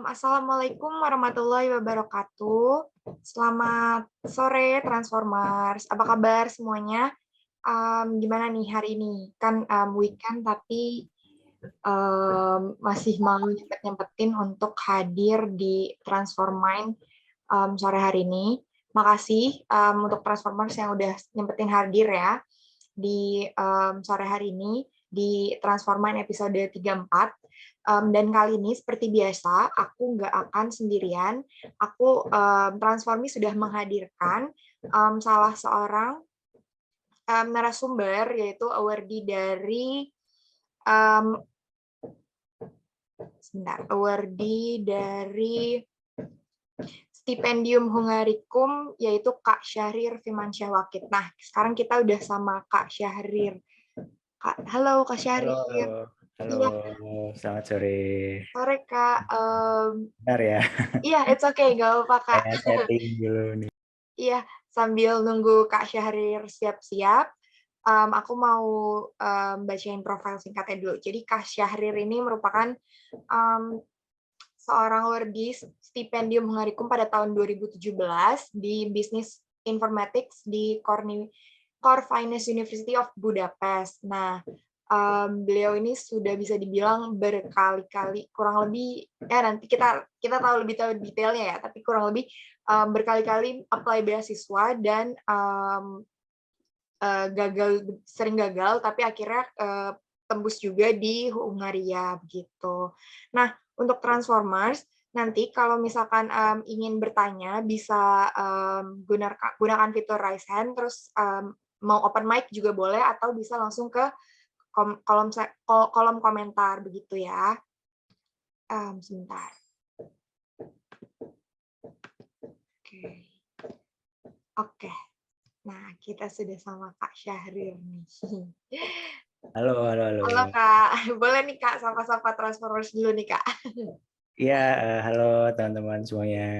Assalamualaikum warahmatullahi wabarakatuh. Selamat sore Transformers. Apa kabar semuanya? Gimana nih hari ini? Kan weekend tapi masih mau nyempet-nyempetin untuk hadir di Transformind sore hari ini. Makasih untuk Transformers yang udah nyempetin hadir ya di sore hari ini di Transformind episode 34. Dan kali ini seperti biasa, aku nggak akan sendirian. Aku Transformi sudah menghadirkan salah seorang narasumber, yaitu awardee dari Stipendium Hungarikum, yaitu Kak Syahrir Firmansyah Wakid. Nah, sekarang kita udah sama Kak Syahrir. Halo Kak Halo, Syahrir. halo, Iya, selamat sore. sore Kak. Bentar ya, Iya, it's okay, nggak apa-apa Kak. saya setting dulu nih. Iya, sambil nunggu Kak Syahrir siap-siap, aku mau bacain profil singkatnya dulu. Jadi Kak Syahrir ini merupakan seorang awardee Stipendium Hungarikum pada tahun 2017 di Business Informatics di Corvinus University of Budapest. Nah, beliau ini sudah bisa dibilang berkali-kali, kurang lebih nanti kita tahu detailnya ya, tapi kurang lebih berkali-kali apply beasiswa dan sering gagal, tapi akhirnya tembus juga di Hungaria begitu. Nah, untuk Transformers nanti kalau misalkan ingin bertanya bisa gunakan fitur raise hand, terus mau open mic juga boleh, atau bisa langsung ke kolom komentar begitu ya. Sebentar. Oke. Nah, kita sudah sama Kak Syahrir nih. Halo, halo, halo. Halo Kak, boleh nih Kak sapa-sapa Transformers dulu nih Kak. Iya, halo teman-teman semuanya.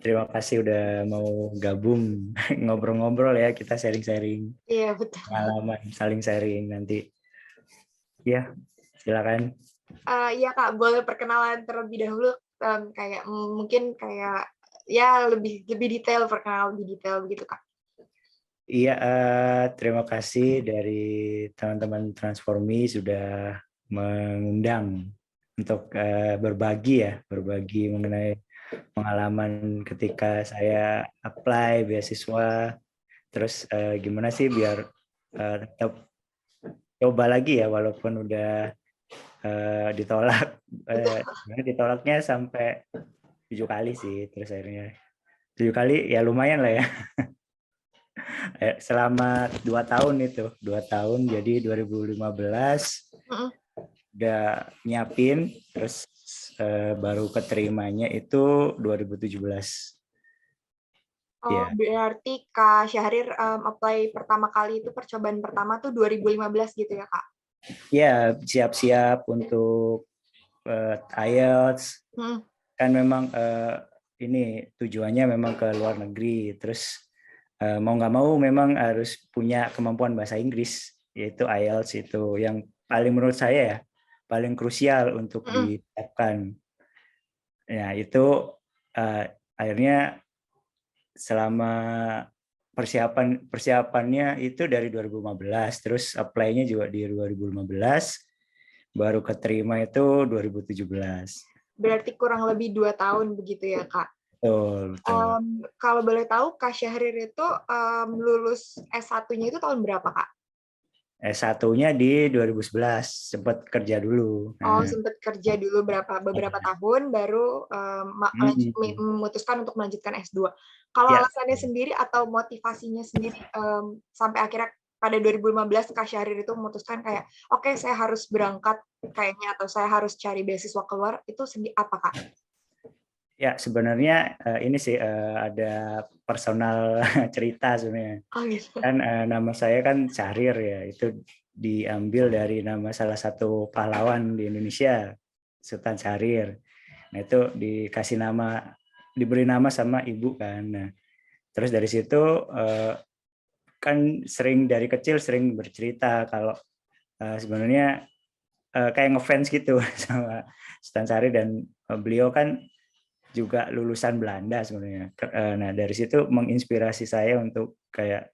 Terima kasih udah mau gabung ngobrol-ngobrol ya, kita sharing-sharing Iya betul. pengalaman, saling sharing nanti. Ya, silakan. Iya Kak, boleh perkenalan terlebih dahulu, kayak mungkin kayak ya lebih detail, perkenalan lebih detail begitu Kak. Iya, terima kasih dari teman-teman Transformi sudah mengundang untuk berbagi mengenai pengalaman ketika saya apply beasiswa, terus gimana sih biar tetap coba lagi ya walaupun udah ditolak. Ditolaknya sampai 7 kali sih, terus akhirnya 7 kali ya lumayan lah ya. Selama 2 tahun itu, 2 tahun, jadi 2015 udah nyiapin, terus baru keterimanya itu 2017. Oh, Ya, berarti Kak Syahrir apply pertama kali itu, percobaan pertama tuh 2015 gitu ya Kak? ya siap-siap untuk IELTS. Kan memang ini tujuannya memang ke luar negeri, terus mau nggak mau memang harus punya kemampuan bahasa Inggris, yaitu IELTS itu yang paling menurut saya ya paling krusial untuk disiapkan. Ya itu akhirnya selama persiapannya itu dari 2015, terus apply-nya juga di 2015, baru keterima itu 2017. Berarti kurang lebih 2 tahun begitu ya Kak? Betul, betul. Kalau boleh tahu Kak Syahrir itu lulus S1-nya itu tahun berapa Kak? S1-nya di 2011, sempat kerja dulu. Oh, Nah, sempat kerja dulu beberapa tahun, baru memutuskan untuk melanjutkan S2. Kalau ya, alasannya sendiri atau motivasinya sendiri sampai akhirnya pada 2015 Kak Syahrir itu memutuskan kayak, oke, saya harus berangkat kayaknya, atau saya harus cari beasiswa keluar, itu apa Kak? ya sebenarnya ini sih ada personal cerita sebenarnya. Oh gitu. Kan nama saya kan Syahrir ya, itu diambil dari nama salah satu pahlawan di Indonesia, Sultan Syahrir. Nah itu diberi nama sama ibu kan. Nah, terus dari situ kan dari kecil sering bercerita kalau sebenarnya kayak ngefans gitu sama Sultan Syahrir, dan beliau kan juga lulusan Belanda sebenarnya. Nah dari situ menginspirasi saya untuk kayak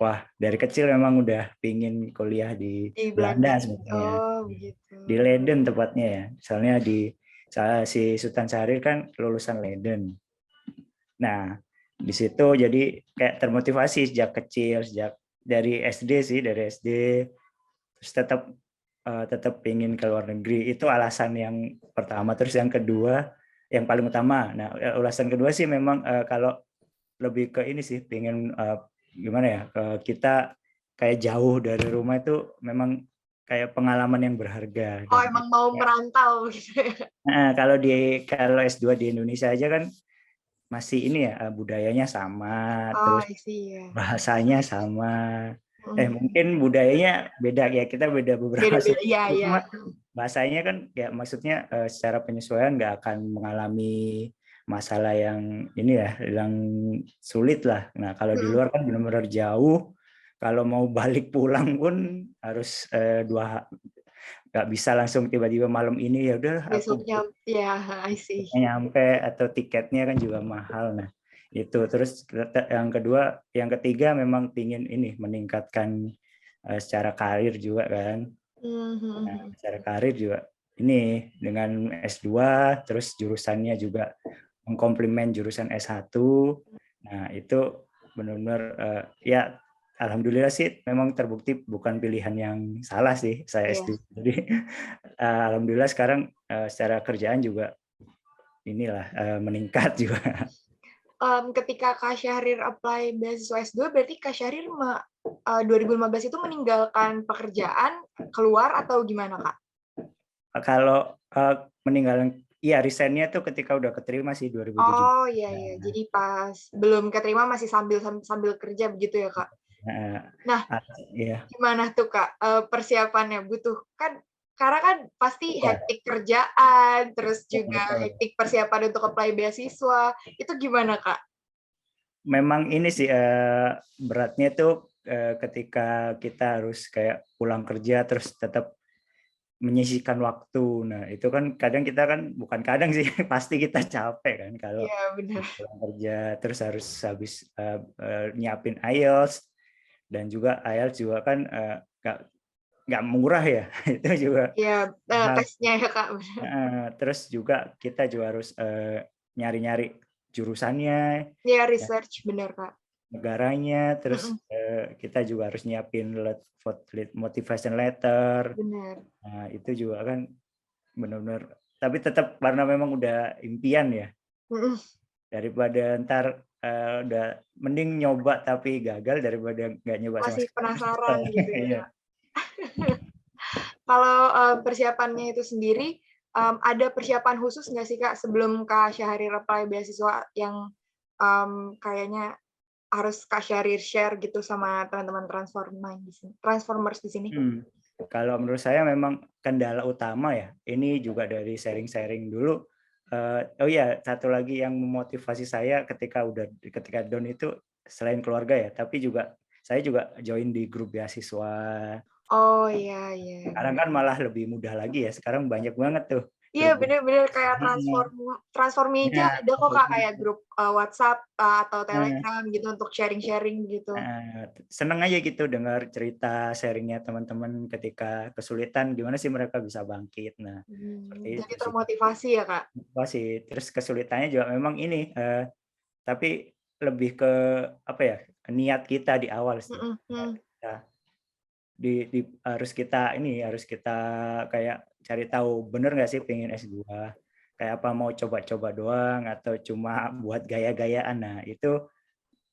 wah dari kecil memang udah pingin kuliah di Belanda. Belanda sebenarnya, Oh begitu. di Leiden tepatnya ya. Soalnya si Sultan Syahrir kan lulusan Leiden. Nah di situ jadi kayak termotivasi sejak kecil, sejak dari SD sih, dari SD, terus tetap ingin ke luar negeri. Itu alasan yang pertama. Terus yang kedua, yang paling utama, nah alasan kedua sih memang kalau lebih ke ini sih, pengen gimana ya, kita kayak jauh dari rumah itu memang kayak pengalaman yang berharga. Oh Dan emang mau merantau gitu ya? nah, kalau S2 di Indonesia aja kan masih ini ya, budayanya sama, Oh terus iya. bahasanya sama. Mungkin budayanya beda ya, kita beda beberapa Beda-beda, suku, iya iya. cuma bahasanya kan ya maksudnya secara penyesuaian nggak akan mengalami masalah yang ini ya, yang sulit lah. Nah kalau di luar kan benar-benar jauh, kalau mau balik pulang pun harus nggak bisa langsung tiba-tiba malam ini ya udah aku Besoknya ya, I see. nyampe, atau tiketnya kan juga mahal. Nah itu terus yang ketiga memang pingin ini meningkatkan secara karir juga kan. Nah, secara karir juga ini dengan S2 terus jurusannya juga mengkomplement jurusan S1. Nah itu benar-benar ya alhamdulillah sih memang terbukti bukan pilihan yang salah sih saya Iya. S2. Jadi alhamdulillah sekarang secara kerjaan juga inilah meningkat juga. Ketika Kak Syahrir apply beasiswa S2, berarti Kak Syahrir 2015 itu meninggalkan pekerjaan, keluar atau gimana Kak? Kalau meninggalkan, iya resignnya tuh ketika udah keterima sih 2017. Oh iya iya, jadi pas belum keterima masih sambil kerja begitu ya Kak? Nah, Iya. gimana tuh Kak persiapannya? Butuh kan, karena kan pasti Ya, hektik kerjaan, terus juga betul. hektik persiapan untuk apply beasiswa. Itu gimana Kak? Memang ini sih beratnya tuh ketika kita harus kayak pulang kerja terus tetap menyisihkan waktu. Nah, itu kan kadang kita kan bukan kadang sih pasti kita capek kan kalau Iya benar. pulang kerja terus harus habis nyiapin IELTS, dan juga IELTS juga kan nggak murah ya. Itu juga Iya, mahal. tesnya ya Kak. Terus juga kita juga harus nyari-nyari jurusannya, Iya ya, research, benar Kak. negaranya, terus kita juga harus nyiapin motivation letter. Benar. Nah, itu juga kan benar-benar, tapi tetap karena memang udah impian ya, daripada ntar udah mending nyoba tapi gagal daripada nggak nyoba sama Masih sekali. penasaran gitu ya Iya. Kak. Kalau persiapannya itu sendiri, ada persiapan khusus nggak sih Kak sebelum Kak Syahrir apply beasiswa yang kayaknya harus Kak Syahrir share gitu sama teman-teman Transformers di sini? Kalau menurut saya memang kendala utama ya, ini juga dari sharing-sharing dulu. Oh iya, satu lagi yang memotivasi saya ketika down itu selain keluarga ya, tapi juga saya juga join di grup beasiswa. Oh iya iya. Sekarang kan malah lebih mudah lagi ya. Sekarang banyak banget tuh Iya grup. bener-bener kayak transform aja Ya, ada kok Kak kayak grup WhatsApp atau Telegram gitu untuk sharing-sharing gitu. seneng aja gitu dengar cerita sharingnya teman-teman ketika kesulitan, gimana sih mereka bisa bangkit. Nah, seperti Jadi itu sih. termotivasi ya Kak? Motivasi. Terus kesulitannya juga memang ini, tapi lebih ke apa ya, niat kita di awal sih. Kita harus kita kayak cari tahu bener nggak sih pengen S2, kayak apa mau coba-coba doang atau cuma buat gaya-gayaan. Nah itu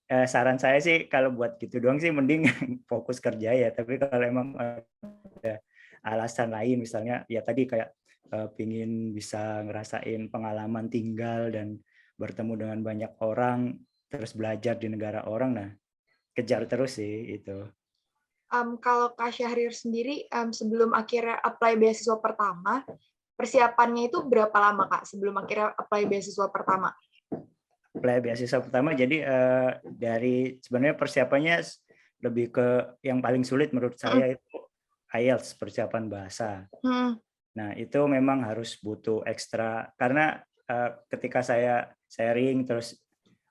saran saya sih kalau buat gitu doang sih mending fokus kerja ya. Tapi kalau emang ada alasan lain misalnya ya tadi kayak pingin bisa ngerasain pengalaman tinggal dan bertemu dengan banyak orang, terus belajar di negara orang, nah kejar terus sih itu. Kalau Kak Syahrir sendiri sebelum akhirnya apply beasiswa pertama, persiapannya itu berapa lama Kak sebelum akhirnya apply beasiswa pertama? Apply beasiswa pertama jadi dari sebenarnya persiapannya lebih ke yang paling sulit menurut saya itu IELTS, persiapan bahasa. Nah, itu memang harus butuh ekstra karena ketika saya sharing terus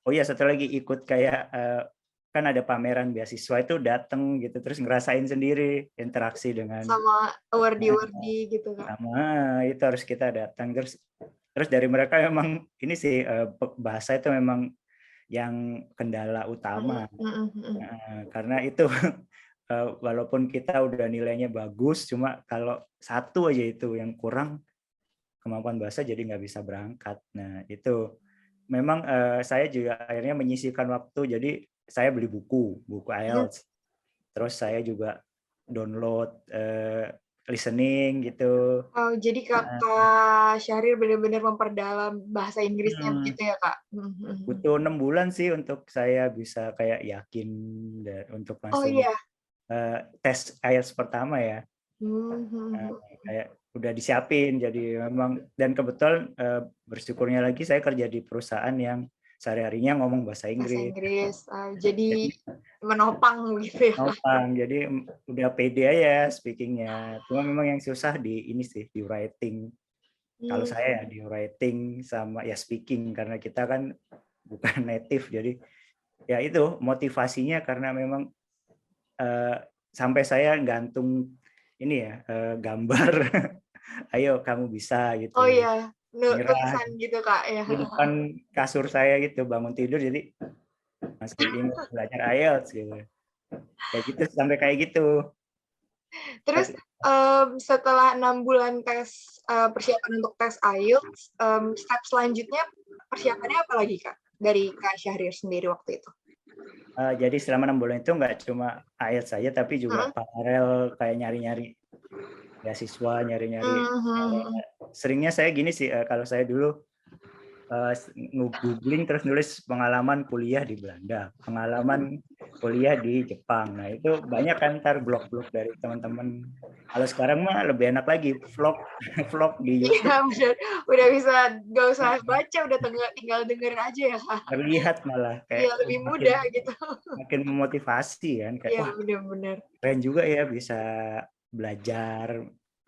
oh iya satu lagi ikut kayak kan ada pameran beasiswa itu datang gitu terus ngerasain sendiri interaksi dengan sama awardee gitu Kak. sama itu harus kita datang terus dari mereka memang ini sih bahasa itu memang yang kendala utama karena itu walaupun kita udah nilainya bagus cuma kalau satu aja itu yang kurang kemampuan bahasa jadi nggak bisa berangkat. Nah itu memang saya juga akhirnya menyisihkan waktu jadi saya beli buku IELTS terus saya juga download listening gitu. Oh, jadi Kak Syahrir benar-benar memperdalam bahasa Inggrisnya begitu ya Kak? Butuh 6 bulan sih untuk saya bisa kayak yakin untuk Oh langsung iya. tes IELTS pertama ya. Kayak udah disiapin jadi memang dan kebetulan bersyukurnya lagi saya kerja di perusahaan yang sehari-harinya ngomong bahasa Inggris. Jadi menopang gitu ya. Menopang, jadi udah pede aja speakingnya. Cuma memang yang susah di ini sih di writing. Kalau saya ya di writing sama ya speaking karena kita kan bukan native jadi ya itu motivasinya karena memang sampai saya gantung ini ya gambar ayo kamu bisa gitu. Oh iya, Nyerah tulisan gitu Kak ya. di depan kasur saya gitu bangun tidur jadi masih ingat belajar IELTS gitu. Kayak gitu sampai kayak gitu. Terus setelah 6 bulan tes persiapan untuk tes IELTS, step selanjutnya persiapannya apa lagi Kak? Dari Kak Syahrir sendiri waktu itu. Jadi selama 6 bulan itu nggak cuma IELTS saja tapi juga paralel kayak nyari-nyari beasiswa, nyari-nyari. Seringnya saya gini sih kalau saya dulu googling terus nulis pengalaman kuliah di Belanda, pengalaman kuliah di Jepang. Nah itu banyak kan ntar blog-blog dari teman-teman. Kalau sekarang mah lebih enak lagi vlog vlog di YouTube. Iya benar, udah bisa nggak usah baca, udah tinggal dengerin aja ya Kak. Terlihat malah Iya kayak lebih mudah gitu. makin memotivasi kan kayak Iya wah benar-benar. keren juga ya bisa belajar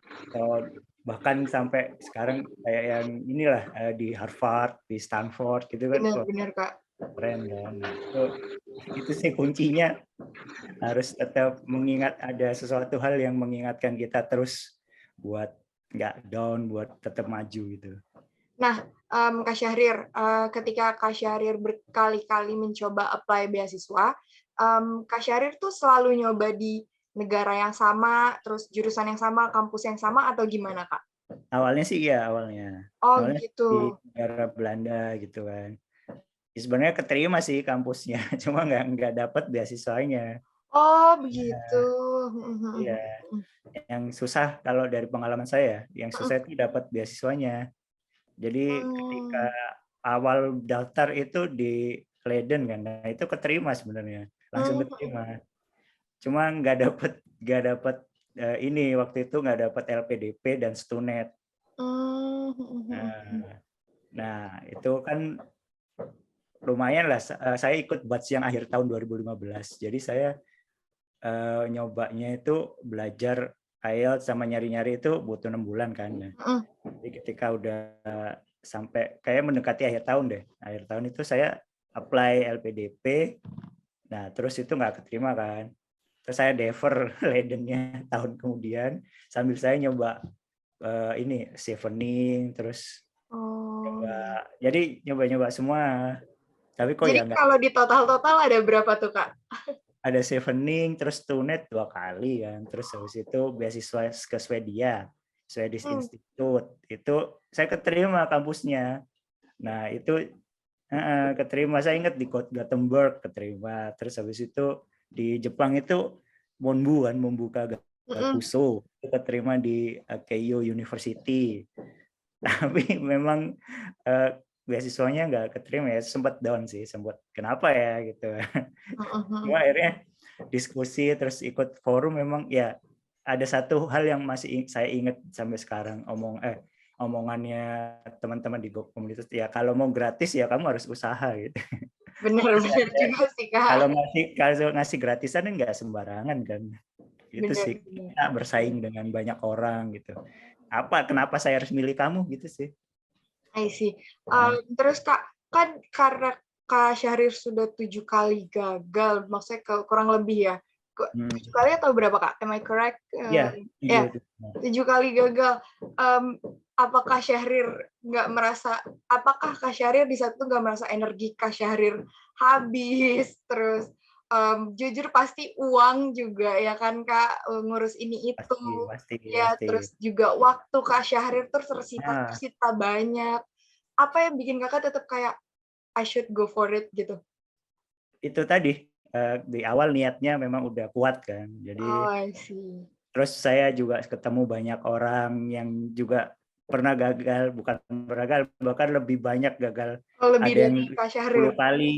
atau bahkan sampai sekarang kayak yang inilah di Harvard, di Stanford gitu kan. Benar-benar Kak. Keren kan. Nah, itu sih kuncinya harus tetap mengingat ada sesuatu hal yang mengingatkan kita terus buat nggak down, buat tetap maju gitu. Nah, Kak Syahrir, ketika Kak Syahrir berkali-kali mencoba apply beasiswa, Kak Syahrir tuh selalu nyoba di negara yang sama, terus jurusan yang sama, kampus yang sama, atau gimana, Kak? Awalnya sih iya, awalnya. Oh, Awalnya gitu. di negara Belanda gitu kan. Ya, sebenarnya keterima sih kampusnya, cuma nggak dapat beasiswanya. Oh, begitu. Iya. Yang susah kalau dari pengalaman saya, yang susah itu dapat beasiswanya. Jadi ketika awal daftar itu di Leiden kan, nah itu keterima sebenarnya, langsung keterima. Cuma nggak dapat ini waktu itu nggak dapat LPDP dan Stunet. Nah itu kan lumayan lah. Saya ikut batch yang akhir tahun 2015. Jadi saya nyobanya itu belajar IELTS sama nyari-nyari itu butuh 6 bulan kan. Jadi ketika udah sampai kayak mendekati akhir tahun deh. Akhir tahun itu saya apply LPDP. Nah, terus itu nggak keterima kan. Terus saya defer Leidennya tahun kemudian sambil saya nyoba ini chevening terus coba. Jadi nyoba-nyoba semua. Tapi kok jadi ya nggak. kalau di total ada berapa tuh, Kak? Ada chevening terus Stunet 2 kali kan. Terus habis itu beasiswa ke Swedia. Swedish Institute itu saya keterima kampusnya. Nah itu keterima, saya ingat di Gothenburg keterima. Terus habis itu di Jepang itu Monbu kan, membuka Gakuso itu keterima di Keio University. Tapi memang beasiswanya nggak keterima ya, sempat down sih, sempat kenapa ya gitu. Cuma akhirnya diskusi terus ikut forum memang ya ada satu hal yang masih saya ingat sampai sekarang omongannya teman-teman di komunitas ya kalau mau gratis ya kamu harus usaha gitu. Benar juga sih Kak. Kalau ngasih gratisan kan nggak sembarangan kan. Itu sih kita bersaing dengan banyak orang gitu. kenapa saya harus milih kamu gitu sih. I see. Terus Kak, kan karena Kak Syahrir sudah 7 kali gagal, maksudnya kurang lebih ya. 7 kali atau berapa Kak? Am I correct? Iya, Ya, 7 kali gagal. Apakah Syahrir nggak merasa, apakah Kak Syahrir di saat itu nggak merasa energi Kak Syahrir habis, terus jujur pasti uang juga ya kan Kak, ngurus ini itu. Pasti. Ya, terus juga waktu Kak Syahrir tuh tersita banyak. Apa yang bikin Kakak tetap kayak, I should go for it gitu? Itu tadi, di awal niatnya memang udah kuat kan. Jadi, I see. terus saya juga ketemu banyak orang yang juga pernah gagal, bukan pernah gagal, bahkan lebih banyak gagal. Lebih Ada yang dari Kak 10 Syahrir. kali,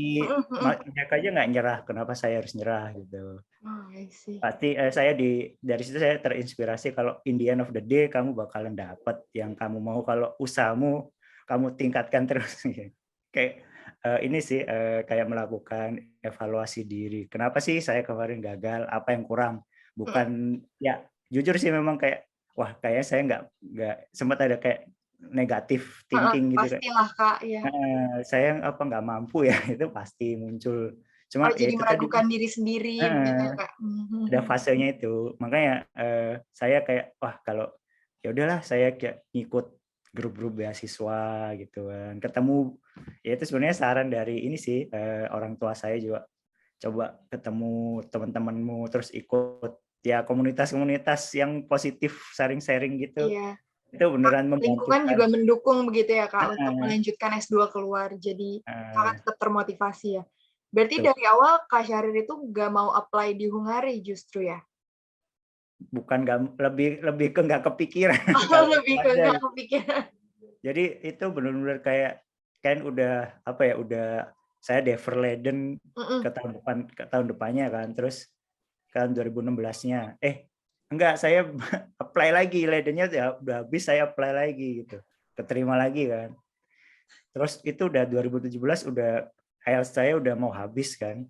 mereka aja nggak nyerah. Kenapa saya harus nyerah gitu? I see. Pasti saya dari situ saya terinspirasi kalau in the end of the day kamu bakalan dapat yang kamu mau kalau usahamu kamu tingkatkan terus. Kayak ini sih kayak melakukan evaluasi diri. Kenapa sih saya kemarin gagal? Apa yang kurang? Bukan ya jujur sih memang kayak wah kayaknya saya nggak sempat ada kayak negatif thinking gitu kayak Pastilah Kak, ya. saya apa nggak mampu ya itu pasti muncul. Cuma ya Jadi itu tadi meragukan diri sendiri begitu ya Kak. ada fasenya itu. Makanya saya kayak wah kalau ya udahlah saya kayak ngikut grup-grup beasiswa gitu kan. Ketemu ya itu sebenarnya saran dari ini sih orang tua saya juga coba ketemu teman-temanmu terus ikut ya komunitas-komunitas yang positif sharing-sharing gitu. Iya. Itu beneran membantu Lingkungan juga sekali. mendukung begitu ya Kak untuk melanjutkan S2 keluar. Jadi Kakak tetap termotivasi ya. Berarti Tuh, dari awal Kak Syahrir itu nggak mau apply di Hungari justru ya? bukan lebih ke nggak kepikiran Oh, kalau itu lebih ke ada. nggak kepikiran. Jadi itu benar-benar kayak kan udah apa ya udah saya Deverladen ke tahun depannya kan terus kan 2016-nya enggak saya apply lagi Ledennya udah habis saya apply lagi gitu keterima lagi kan terus itu udah 2017 udah IELTS saya udah mau habis kan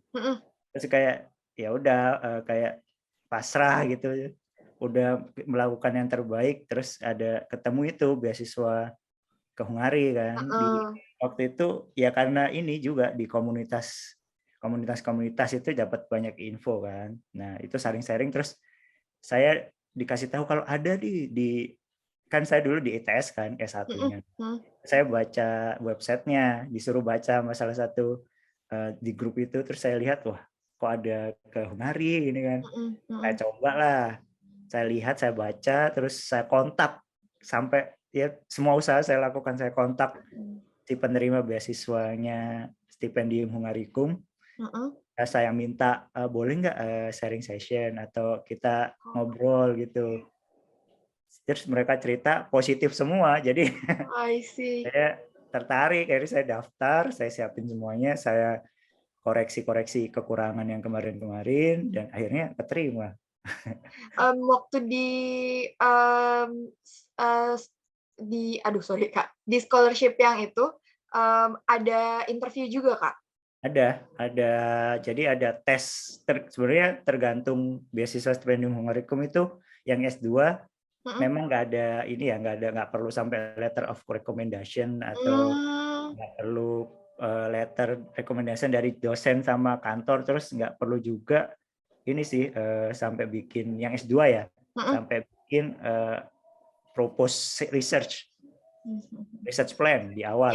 terus kayak ya udah kayak pasrah gitu udah melakukan yang terbaik terus ada ketemu itu beasiswa ke Hungari kan di waktu itu ya karena ini juga di komunitas itu dapat banyak info kan nah itu sharing-sharing terus saya dikasih tahu kalau ada di kan saya dulu di ITS kan S1-nya saya baca websitenya disuruh baca salah satu di grup itu terus saya lihat wah kok ada ke Hungari ini kan saya coba lah saya lihat saya baca terus saya kontak sampai ya semua usaha saya lakukan saya kontak si penerima beasiswanya stipendium Hungarikum saya minta boleh nggak sharing session atau kita ngobrol gitu terus mereka cerita positif semua jadi I see. saya tertarik akhirnya saya daftar saya siapin semuanya saya koreksi kekurangan yang kemarin dan akhirnya keterima. Waktu aduh sorry Kak, di scholarship yang itu ada interview juga Kak? Ada. Jadi ada tes sebenarnya tergantung beasiswa stipendium Hungarikum itu yang S2 memang nggak perlu sampai letter of recommendation atau nggak perlu letter recommendation dari dosen sama kantor terus nggak perlu juga ini sih sampai bikin yang S2 ya sampai bikin propose research plan di awal.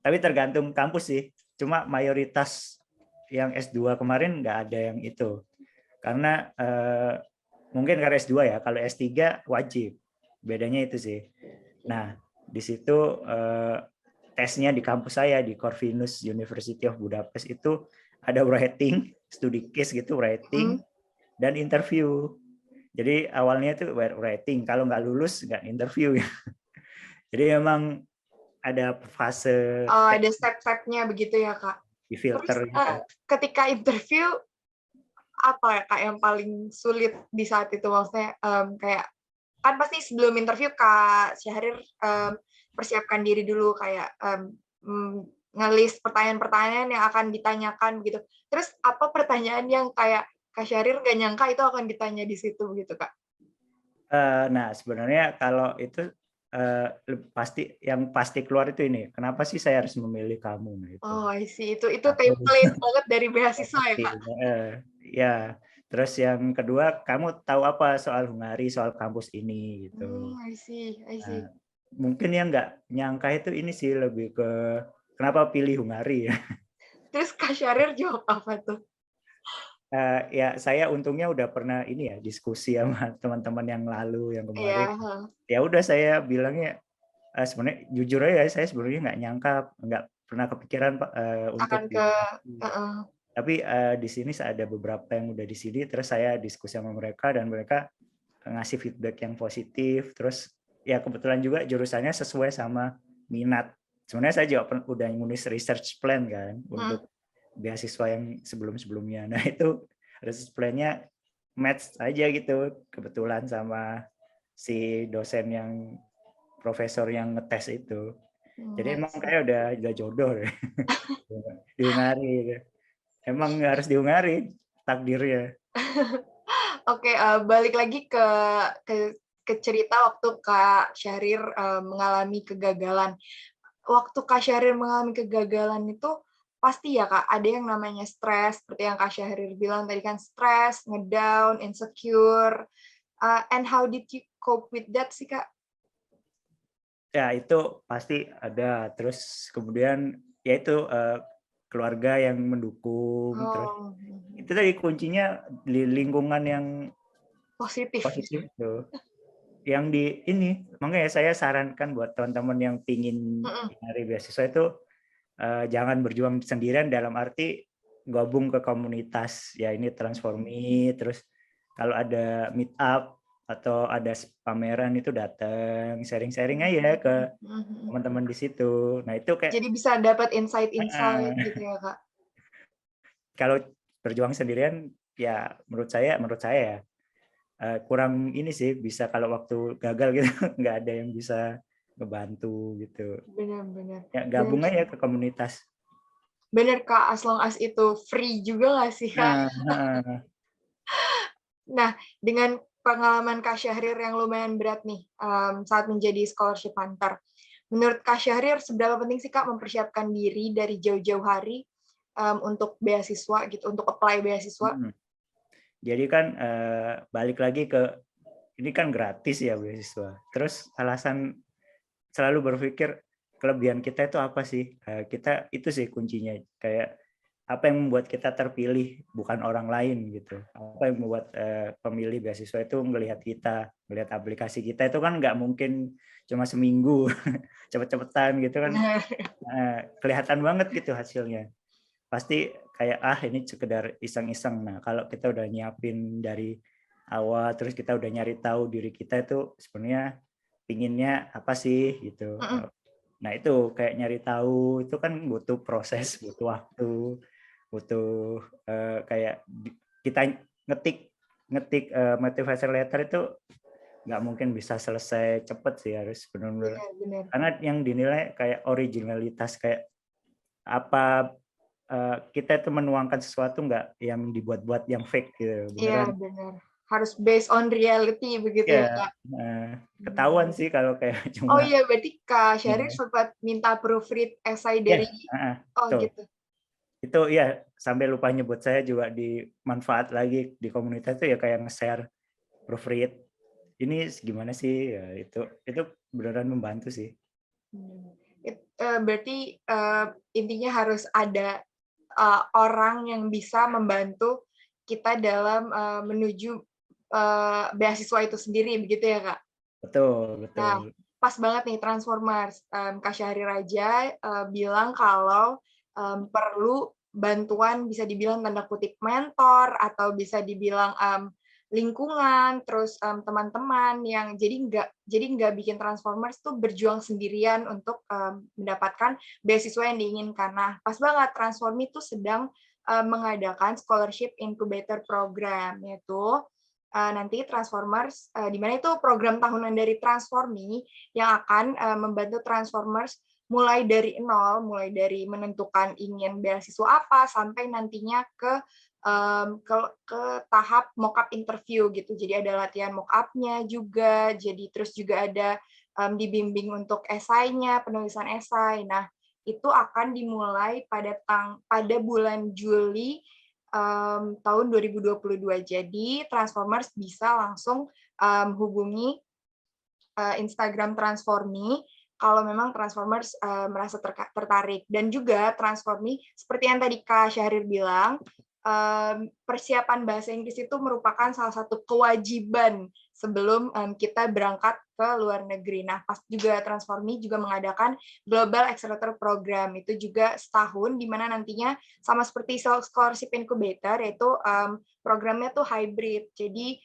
Tapi tergantung kampus sih. Cuma mayoritas yang S2 kemarin nggak ada yang itu. Karena mungkin karena S2 ya. Kalau S3 wajib. Bedanya itu sih. Nah, di situ tesnya di kampus saya di Corvinus University of Budapest itu ada writing, studi case gitu, writing dan interview. Jadi awalnya itu writing. Kalau nggak lulus nggak interview. Jadi memang ada fase ada step-stepnya begitu ya Kak. Di filter. Terus ketika interview apa ya Kak yang paling sulit di saat itu maksudnya kayak kan pasti sebelum interview Kak Syahrir persiapkan diri dulu kayak ngelis pertanyaan-pertanyaan yang akan ditanyakan gitu. Terus apa pertanyaan yang kayak Kak Syahrir nggak nyangka itu akan ditanya di situ gitu Kak? Nah, sebenarnya kalau itu yang pasti keluar itu ini, kenapa sih saya harus memilih kamu? Nah, itu. Oh, I see. Itu Atau template banget dari beasiswa ya, Kak? ya. Terus yang kedua, kamu tahu apa soal Hungari, soal kampus ini gitu. I see, I Nah, see. mungkin yang nggak nyangka itu ini sih lebih ke kenapa pilih Hungari ya. Terus Kak Syahrir jawab apa tuh? Ya saya untungnya udah pernah ini ya diskusi sama teman-teman yang lalu yang Iya, kemarin. Ya udah saya bilangnya sebenarnya jujur aja saya sebenarnya nggak nyangka, nggak pernah kepikiran Pak akan untuk ke tapi di sini ada beberapa yang udah di sini, terus saya diskusi sama mereka dan mereka ngasih feedback yang positif. Terus ya kebetulan juga jurusannya sesuai sama minat. Sebenarnya saya juga udah nulis research plan kan untuk beasiswa yang sebelum-sebelumnya. Nah itu research plan-nya match aja gitu kebetulan sama si dosen yang profesor yang ngetes itu. Jadi emang kayak udah jodoh deh. Diungari. Emang harus diungari takdirnya. Oke, balik lagi ke cerita waktu Kak Syahrir mengalami kegagalan. Waktu Kak Syahrir mengalami kegagalan itu pasti ya Kak, ada yang namanya stres, seperti yang Kak Syahrir bilang tadi kan, stres, ngedown, insecure. And how did you cope with that sih Kak? Ya itu pasti ada. Terus kemudian ya itu keluarga yang mendukung. Terus Oh, itu tadi kuncinya di lingkungan yang positif. positif tuh. Yang di ini makanya saya sarankan buat teman-teman yang pingin nyari beasiswa itu jangan berjuang sendirian dalam arti gabung ke komunitas ya ini Transformi. Terus kalau ada meet up atau ada pameran itu datang sharing-sharing aja ke teman-teman di situ. Nah itu kayak Jadi bisa dapat insight-insight gitu ya Kak? kalau berjuang sendirian ya menurut saya ya kurang ini sih bisa kalau waktu gagal gitu nggak ada yang bisa ngebantu gitu. Benar-benar. Ya gabung aja ke komunitas. Benar Kak, as long as itu free juga nggak sih Kak? Nah, Nah, dengan pengalaman Kak Syahrir yang lumayan berat nih saat menjadi scholarship hunter, menurut Kak Syahrir seberapa penting sih Kak mempersiapkan diri dari jauh-jauh hari untuk beasiswa gitu, untuk apply beasiswa? jadi kan balik lagi ke ini kan gratis ya beasiswa. Terus alasan selalu berpikir kelebihan kita itu apa sih? Kita itu sih kuncinya. Kayak apa yang membuat kita terpilih bukan orang lain gitu. Apa yang membuat pemilih beasiswa itu melihat kita, melihat aplikasi kita itu kan nggak mungkin cuma seminggu cepet-cepetan gitu kan. Kelihatan banget gitu hasilnya. Pasti kayak ini sekedar iseng-iseng. Nah kalau kita udah nyiapin dari awal, terus kita udah nyari tahu diri kita itu sebenarnya pinginnya apa sih gitu. Nah itu kayak nyari tahu itu kan butuh proses, butuh waktu, butuh kayak kita ngetik motivation letter itu nggak mungkin bisa selesai cepet sih, harus benar-benar karena yang dinilai kayak originalitas, kayak apa kita itu menuangkan sesuatu nggak yang dibuat-buat yang fake gitu, Iya, beneran. benar. Harus based on reality begitu ya, Ya, Kak? ketahuan sih kalau kayak Oh cuma iya, berarti Kak Syarif ya, sempat minta proofread esai ya, dari, oh betul. gitu. Itu ya sampai lupa nyebut, saya juga di manfaat lagi di komunitas itu ya kayak nge-share proofread. Ini gimana sih ya, itu beneran membantu sih. Berarti intinya harus ada orang yang bisa membantu kita dalam menuju beasiswa itu sendiri, begitu ya Kak? Betul, Nah, betul. pas banget nih Transformers. Kak Syahri Raja bilang kalau perlu bantuan, bisa dibilang tanda kutip mentor, atau bisa dibilang lingkungan, terus teman-teman yang jadi nggak bikin Transformers tuh berjuang sendirian untuk mendapatkan beasiswa yang diinginkan. Nah, pas banget Transformi tuh sedang mengadakan scholarship incubator program, yaitu nanti Transformers, di mana itu program tahunan dari Transformi yang akan membantu Transformers mulai dari nol, mulai dari menentukan ingin beasiswa apa sampai nantinya ke tahap mock-up interview gitu. Jadi ada latihan mock-up-nya juga, jadi terus juga ada dibimbing untuk esainya, penulisan esai. Nah, itu akan dimulai pada bulan Juli tahun 2022. Jadi Transformers bisa langsung hubungi Instagram Transformi kalau memang Transformers merasa tertarik. Dan juga Transformi, seperti yang tadi Kak Syahrir bilang, persiapan bahasa Inggris itu merupakan salah satu kewajiban sebelum kita berangkat ke luar negeri. Nah, pas juga Transformi juga mengadakan Global Accelerator Program, itu juga setahun, di mana nantinya sama seperti Scholarship Incubator, yaitu programnya tuh hybrid. Jadi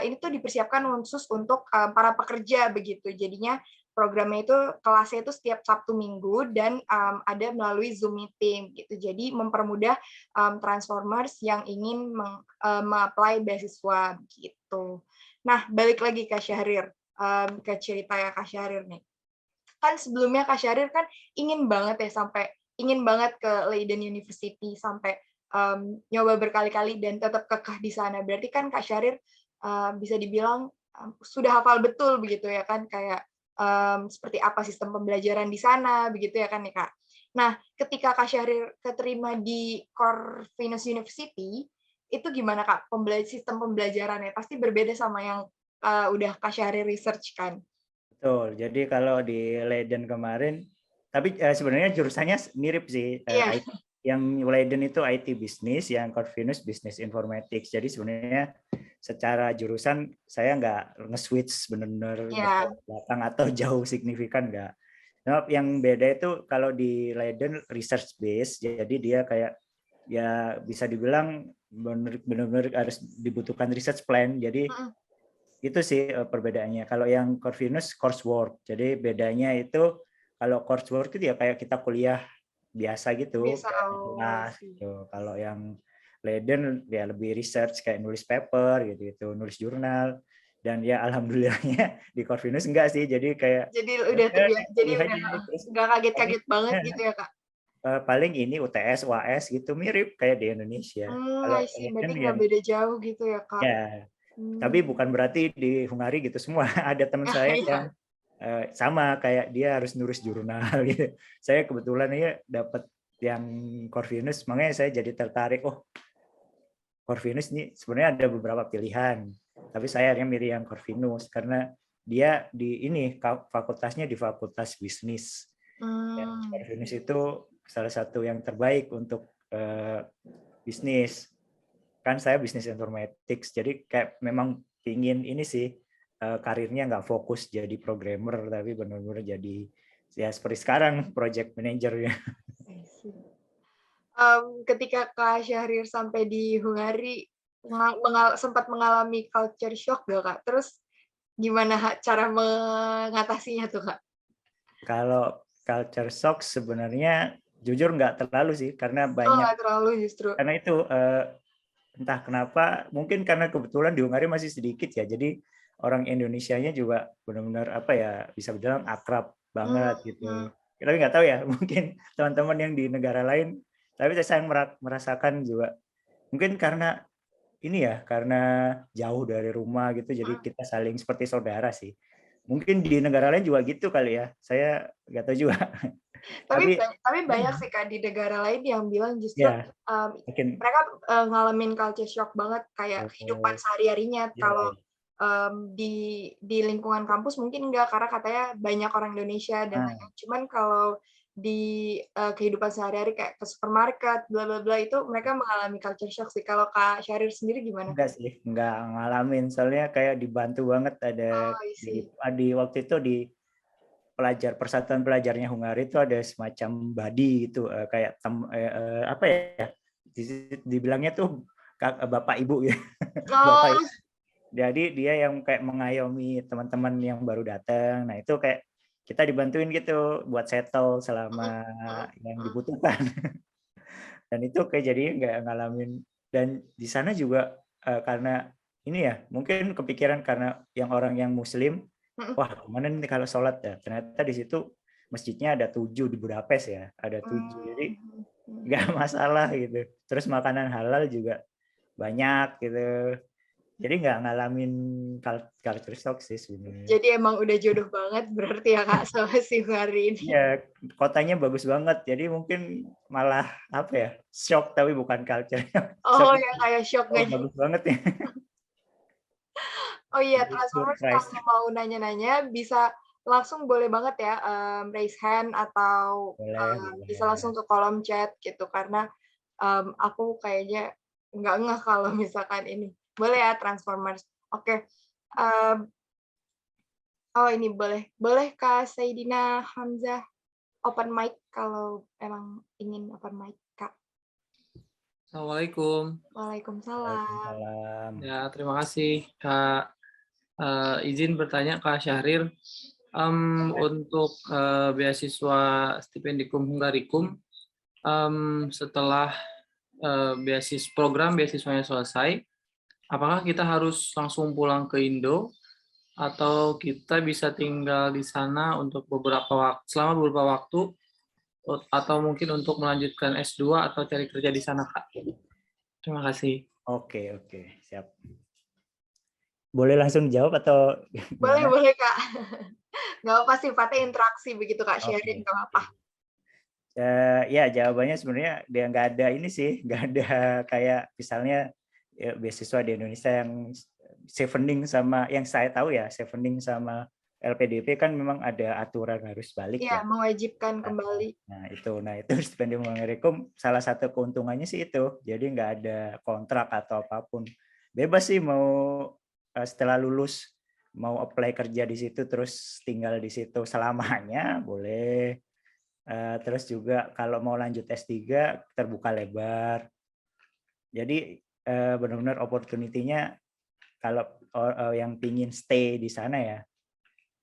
ini tuh dipersiapkan khusus untuk para pekerja begitu. Jadinya programnya itu kelasnya itu setiap Sabtu Minggu dan ada melalui Zoom meeting gitu. Jadi mempermudah Transformers yang ingin mengapply beasiswa gitu. Nah, balik lagi Kak Syahrir, ke cerita ya Kak Syahrir nih. Kan sebelumnya Kak Syahrir kan ingin banget ke Leiden University sampai nyoba berkali-kali dan tetap kekeh di sana. Berarti kan Kak Syahrir bisa dibilang sudah hafal betul begitu ya kan, kayak seperti apa sistem pembelajaran di sana begitu ya kan ya Kak. Nah, ketika Kak Syahrir keterima di Corvinus University, itu gimana Kak sistem pembelajarannya? Pasti berbeda sama yang udah Kak Syahrir research kan? Betul. Jadi kalau di Leiden kemarin, tapi sebenarnya jurusannya mirip sih. Iya. Yang Leiden itu IT Business, yang Corvinus Business Informatics. Jadi sebenarnya secara jurusan saya nggak nge-switch benar-benar belakang atau jauh signifikan nggak. Nah, yang beda itu kalau di Leiden research base, jadi dia kayak ya bisa dibilang benar-benar harus dibutuhkan research plan. Jadi itu sih perbedaannya. Kalau yang Corvinus coursework, jadi bedanya itu kalau coursework itu ya kayak kita kuliah biasa gitu, kelas gitu. Kalau yang Leiden ya lebih research kayak nulis paper gitu, nulis jurnal. Dan ya alhamdulillahnya di Corvinus enggak sih, jadi kayak udah terbiasa, jadi udah nggak kaget-kaget banget gitu ya Kak. Paling ini UTS, UAS gitu mirip kayak di Indonesia. Kalau berarti nggak beda jauh gitu ya Kak. Ya, tapi bukan berarti di Hungari gitu semua. Ada teman saya yang sama kayak dia harus nulis jurnal gitu. Saya kebetulan ya dapat yang Corvinus, makanya saya jadi tertarik. Oh, Corvinus ini sebenarnya ada beberapa pilihan, tapi saya akhirnya milih yang Corvinus karena dia di ini fakultasnya di Fakultas Bisnis. Dan Corvinus itu salah satu yang terbaik untuk bisnis. Kan saya bisnis informatics, jadi kayak memang pingin ini sih karirnya nggak fokus jadi programmer, tapi benar-benar jadi ya seperti sekarang project manager ya. Ketika Kak Syahrir sampai di Hungari sempat mengalami culture shock gak Kak? Terus gimana cara mengatasinya tuh Kak? Kalau culture shock sebenarnya jujur nggak terlalu sih, karena banyak. Nggak terlalu justru. Karena itu entah kenapa, mungkin karena kebetulan di Hungari masih sedikit ya, jadi orang Indonesianya juga benar-benar apa ya, bisa bilang akrab banget gitu. Tapi nggak tahu ya, mungkin teman-teman yang di negara lain, tapi saya merasakan juga mungkin karena ini ya, karena jauh dari rumah gitu, jadi kita saling seperti saudara sih. Mungkin di negara lain juga gitu kali ya, saya nggak tahu juga. Tapi banyak sih Kak di negara lain yang bilang justru mereka ngalamin culture shock banget, kayak kehidupan sehari-harinya. Kalau di lingkungan kampus mungkin enggak, karena katanya banyak orang Indonesia dan lain-lain. Cuman kalau di kehidupan sehari-hari kayak ke supermarket, bla bla bla, itu mereka mengalami culture shock sih. Kalau Kak Syahrir sendiri gimana? Enggak sih, enggak ngalamin. Soalnya kayak dibantu banget ada di waktu itu di persatuan pelajarnya Hungari itu ada semacam buddy gitu, kayak apa ya? Dibilangnya tuh bapak ibu ya. Bapak ibu. Jadi dia yang kayak mengayomi teman-teman yang baru datang. Nah, itu kayak kita dibantuin gitu buat settle selama yang dibutuhkan. Dan itu kayak jadi nggak ngalamin. Dan di sana juga karena ini ya, mungkin kepikiran karena orang yang Muslim, wah gimana nih kalau sholat ya. Ternyata di situ masjidnya ada 7 di Budapest ya, ada 7, jadi nggak masalah gitu. Terus makanan halal juga banyak gitu. Jadi nggak ngalamin culture shock sih sebenarnya. Jadi emang udah jodoh banget berarti ya Kak sama si hari ini. Iya, kotanya bagus banget. Jadi mungkin malah apa ya, shock tapi bukan culture. Oh ya kayak shock Oh, nggak? bagus banget ya. Oh iya, Jadi Transformers surprise. kalau mau nanya-nanya bisa langsung boleh banget ya raise hand atau bisa langsung Boleh. ke kolom chat gitu karena aku kayaknya nggak ngeh kalau misalkan ini. Boleh ya Transformers. Oke. Oh ini boleh Kak Saidina Hamzah open mic kalau emang ingin open mic Kak. Assalamualaikum. Waalaikumsalam. Waalaikumsalam. Ya, terima kasih Kak. Izin bertanya Kak Syahrir, untuk beasiswa Stipendium Hungaricum, setelah program beasiswanya selesai, apakah kita harus langsung pulang ke Indo atau kita bisa tinggal di sana untuk selama beberapa waktu atau mungkin untuk melanjutkan S2 atau cari kerja di sana, Kak? Terima kasih. Oke, siap. Boleh langsung jawab atau Boleh, gimana? boleh Kak. Nggak apa sifatnya interaksi begitu Kak, sharing nggak apa. Ya jawabannya sebenarnya dia nggak ada ini sih, nggak ada kayak misalnya ya, beasiswa di Indonesia yang saving sama yang saya tahu ya saving sama LPDP kan memang ada aturan harus balik Iya, ya. mewajibkan kembali. Nah itu stipendium Hungaricum salah satu keuntungannya sih itu, jadi nggak ada kontrak atau apapun, bebas sih mau setelah lulus mau apply kerja di situ terus tinggal di situ selamanya boleh. Terus juga kalau mau lanjut S3 terbuka lebar. Jadi benar-benar opportunity-nya kalau yang pingin stay di sana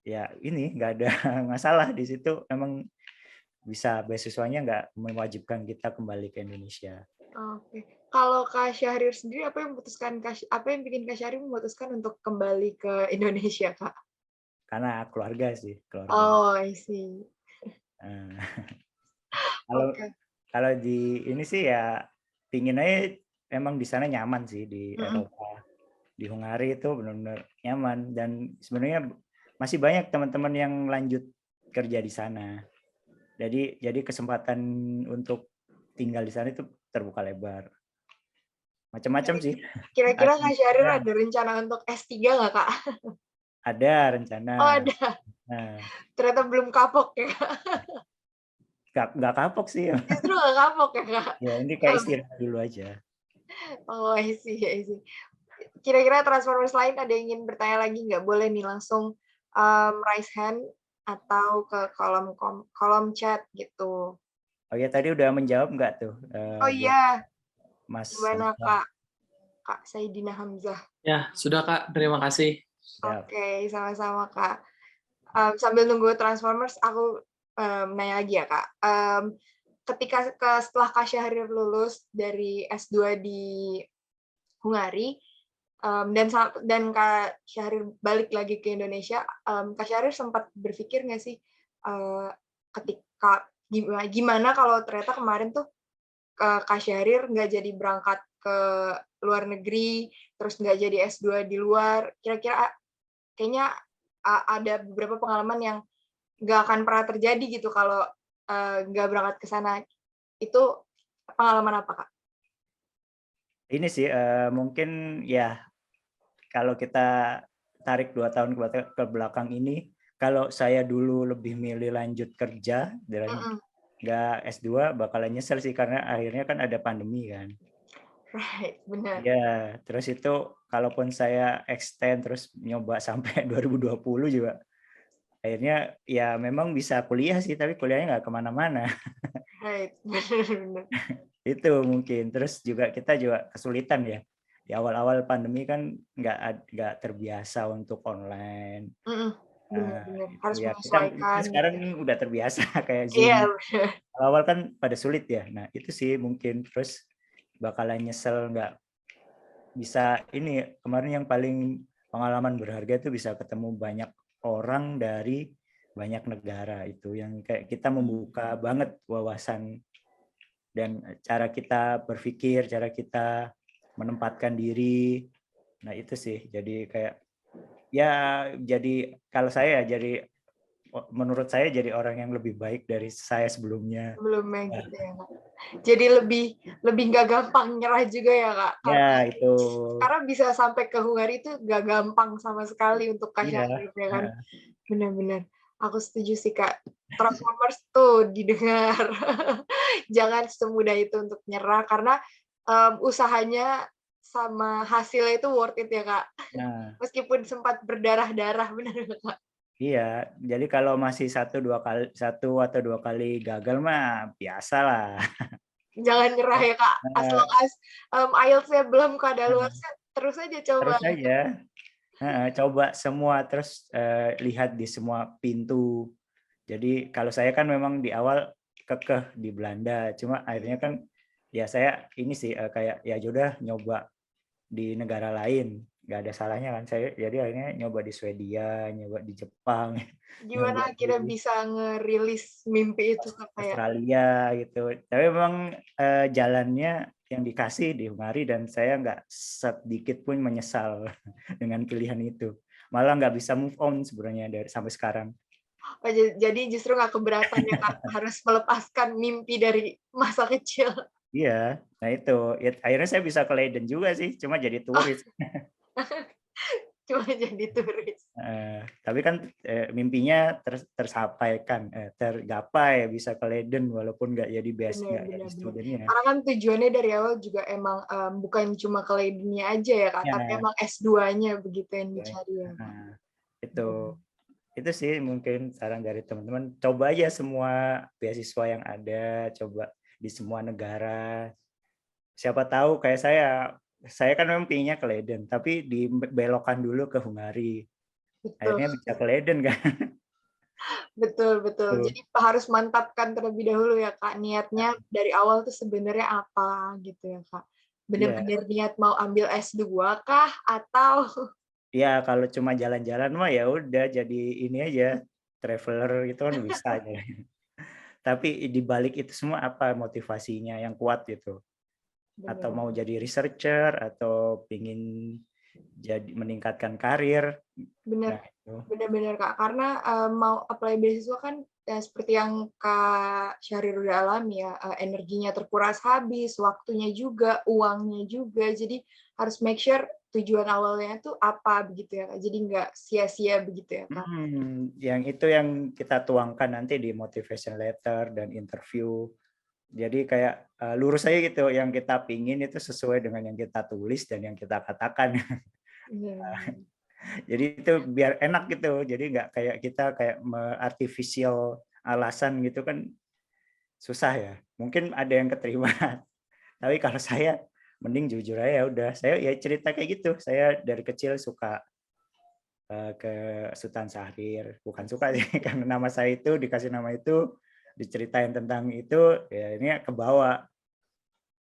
ya ini nggak ada masalah di situ. Emang bisa beasiswanya nggak mewajibkan kita kembali ke Indonesia. Oke. Kalau Kak Syahrir sendiri apa yang bikin Kak Syahrir memutuskan untuk kembali ke Indonesia, Kak? Karena keluarga sih, keluarga. Oh, I see. Kalau di ini sih ya pingin aja emang di sana nyaman sih di Eropa. Di Hungari itu benar-benar nyaman dan sebenarnya masih banyak teman-teman yang lanjut kerja di sana. Jadi kesempatan untuk tinggal di sana itu terbuka lebar. Macam-macam sih. Kira-kira Kak Syahrir ada rencana untuk S3 nggak, Kak? Ada rencana. Oh, ada. Nah, ternyata belum kapok ya, Kak? nggak kapok sih. Justru nggak kapok ya, Kak? Ya ini kayak istirahat dulu aja. Oh, I see. Kira-kira Transformers lain ada yang ingin bertanya lagi nggak? Boleh nih langsung raise hand atau ke kolom chat gitu. Oh ya tadi udah menjawab nggak tuh? Oh iya, Mas gimana Kak Saidina Hamzah? Ya sudah Kak, terima kasih. Oke, sama-sama Kak. Sambil nunggu Transformers, aku nanya lagi ya Kak. Setelah Kak Syahrir lulus dari S2 di Hungari, dan Kak Syahrir balik lagi ke Indonesia, Kak Syahrir sempat berpikir nggak sih ketika gimana kalau ternyata kemarin tuh Kak Syahrir nggak jadi berangkat ke luar negeri, terus nggak jadi S2 di luar, kira-kira kayaknya ada beberapa pengalaman yang nggak akan pernah terjadi gitu kalau nggak berangkat ke sana. Itu pengalaman apa, Kak? Ini sih mungkin ya kalau kita tarik 2 tahun ke belakang ini, kalau saya dulu lebih milih lanjut kerja dan nggak S2 bakalan nyesel sih karena akhirnya kan ada pandemi kan. Right, benar. Ya, terus itu kalaupun saya extend terus nyoba sampai 2020 juga, akhirnya ya memang bisa kuliah sih, tapi kuliahnya nggak kemana-mana. Right, benar. Itu mungkin. Terus juga kita juga kesulitan ya. Di awal-awal pandemi kan nggak terbiasa untuk online. Benar. Harus Ya, menyesuaikan. kita sekarang udah terbiasa kayak Iya, Zoom. Awal kan pada sulit ya. Nah itu sih mungkin terus bakalan nyesel nggak bisa ini kemarin yang paling pengalaman berharga itu bisa ketemu banyak orang dari banyak negara itu yang kayak kita membuka banget wawasan dan cara kita berpikir, cara kita menempatkan diri. Nah itu sih, jadi kayak ya jadi kalau saya jadi menurut saya jadi orang yang lebih baik dari saya sebelumnya. Gitu ya Kak. Jadi lebih nggak gampang nyerah juga ya Kak. Ya itu. Karena bisa sampai ke Hungari itu nggak gampang sama sekali untuk Kak Syarif ya kan. Benar-benar. Aku setuju sih Kak. Transformers tuh didengar. Jangan semudah itu untuk nyerah karena usahanya sama hasilnya itu worth it ya Kak. Nah, meskipun sempat berdarah-darah, benar nggak Kak? iya, jadi kalau masih satu atau dua kali gagal mah biasa lah. Jangan nyerah ya Kak. As long as IELTS-nya belum kadaluarsa, terus aja coba. Terus aja, coba semua, terus lihat di semua pintu. Jadi kalau saya kan memang di awal kekeh di Belanda, cuma akhirnya kan ya saya ini sih kayak ya udah nyoba di negara lain, nggak ada salahnya kan saya. Jadi akhirnya nyoba di Swedia, nyoba di Jepang, nyoba Gimana akhirnya di bisa ngerilis mimpi itu Kak? Australia gitu. Tapi memang jalannya yang dikasih di Hungari dan saya nggak sedikit pun menyesal dengan pilihan itu. Malah nggak bisa move on sebenarnya dari sampai sekarang. Oh, jadi justru nggak keberatan ya Kak, harus melepaskan mimpi dari masa kecil. Iya, nah itu. Ya, akhirnya saya bisa ke Leiden juga sih, cuma jadi turis. Cuma jadi turis. Tapi kan mimpinya tergapai bisa ke Leiden walaupun nggak jadi nggak jadi studennya. Karena kan tujuannya dari awal juga emang bukan cuma ke Leidennya aja ya Kak, tapi emang S2-nya begitu yang dicari ya Kak. Itu sih mungkin saran dari teman-teman, coba aja semua beasiswa yang ada, coba di semua negara. Siapa tahu kayak saya kan memang pinginnya ke Leiden, tapi dibelokkan dulu ke Hungari. Akhirnya bisa ke Leiden kan. Betul. Jadi harus mantapkan terlebih dahulu ya Kak, niatnya dari awal tuh sebenarnya apa gitu ya Kak. Benar-benar niat mau ambil S2 kah atau ya kalau cuma jalan-jalan mah ya udah jadi ini aja, traveler itu kan bisa aja. Tapi di balik itu semua apa motivasinya yang kuat gitu. Atau mau jadi researcher atau pingin jadi meningkatkan karir. Benar. Benar-benar Kak, karena mau apply beasiswa kan seperti yang Kak Syahrir udah alami ya, energinya terkuras habis, waktunya juga, uangnya juga, jadi harus make sure tujuan awalnya itu apa begitu ya Kak, jadi nggak sia-sia begitu ya Kak. Yang itu yang kita tuangkan nanti di motivation letter dan interview. Jadi kayak lurus aja gitu, yang kita pingin itu sesuai dengan yang kita tulis dan yang kita katakan. Jadi itu biar enak gitu, jadi nggak kayak kita kayak artificial alasan gitu kan susah ya. Mungkin ada yang keterima, tapi kalau saya mending jujur aja udah. Saya ya cerita kayak gitu. Saya dari kecil suka ke Sultan Syahrir, bukan suka sih karena nama saya itu dikasih nama itu, diceritain tentang itu, ya ini kebawa,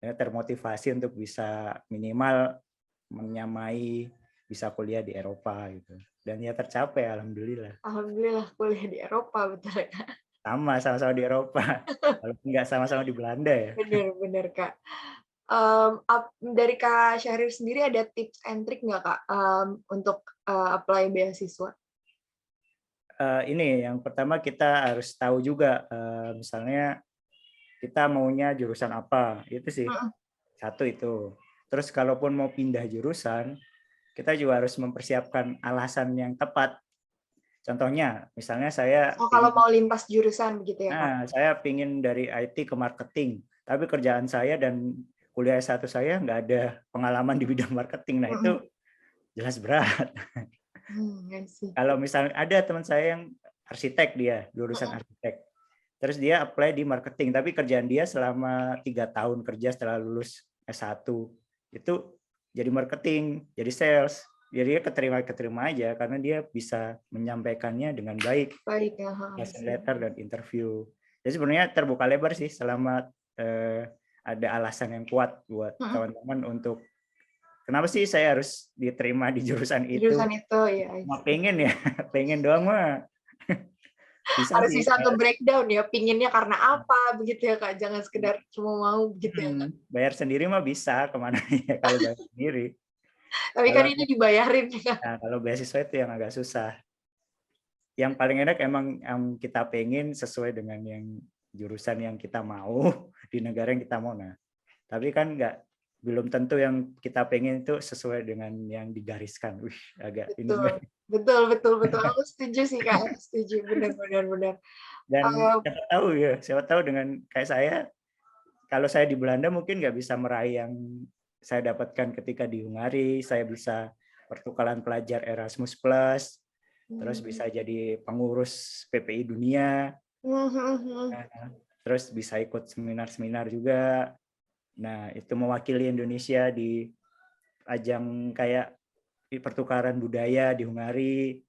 ya, termotivasi untuk bisa minimal menyamai bisa kuliah di Eropa gitu, dan ya tercapai alhamdulillah. Alhamdulillah kuliah di Eropa betul ya Kak. Sama-sama di Eropa, walaupun nggak sama-sama di Belanda ya. Benar Kak. Dari Kak Syahrir sendiri ada tips and trick nggak Kak untuk apply beasiswa? Ini yang pertama kita harus tahu juga misalnya kita maunya jurusan apa, itu sih satu itu. Terus kalaupun mau pindah jurusan, kita juga harus mempersiapkan alasan yang tepat. Contohnya, misalnya saya kalau mau lintas jurusan begitu ya Kak? Saya pingin dari IT ke marketing, tapi kerjaan saya dan kuliah S1 saya nggak ada pengalaman di bidang marketing. Nah itu jelas berat. Kalau misalnya ada teman saya yang arsitek, dia lulusan arsitek, terus dia apply di marketing, tapi kerjaan dia selama 3 tahun kerja setelah lulus S1 itu jadi marketing, jadi sales. Jadi dia keterima aja karena dia bisa menyampaikannya dengan baik. Letter dan interview. Jadi sebenarnya terbuka lebar sih selama ada alasan yang kuat buat teman-teman untuk kenapa sih saya harus diterima di jurusan itu. Jurusan itu ya. Pengen doang mah. Harus bisa nge-breakdown ya, pinginnya karena apa begitu ya Kak, jangan sekedar cuma mau gitu ya Kak. Bayar sendiri mah bisa kemana ya kalau bayar sendiri. Tapi kan ini dibayarin ya. Nah, kalau beasiswa itu yang agak susah. Yang paling enak emang yang kita pengen sesuai dengan yang jurusan yang kita mau di negara yang kita mau. Nah, tapi kan belum tentu yang kita pengen itu sesuai dengan yang digariskan. Agak ini. Betul. Aku setuju sih Kak, setuju benar. Dan siapa tahu dengan kayak saya, kalau saya di Belanda mungkin nggak bisa meraih yang saya dapatkan ketika di Hungari. Saya bisa pertukaran pelajar Erasmus Plus, terus bisa jadi pengurus PPI Dunia, terus bisa ikut seminar-seminar juga. Nah, itu mewakili Indonesia di ajang kayak di pertukaran budaya di Hungari.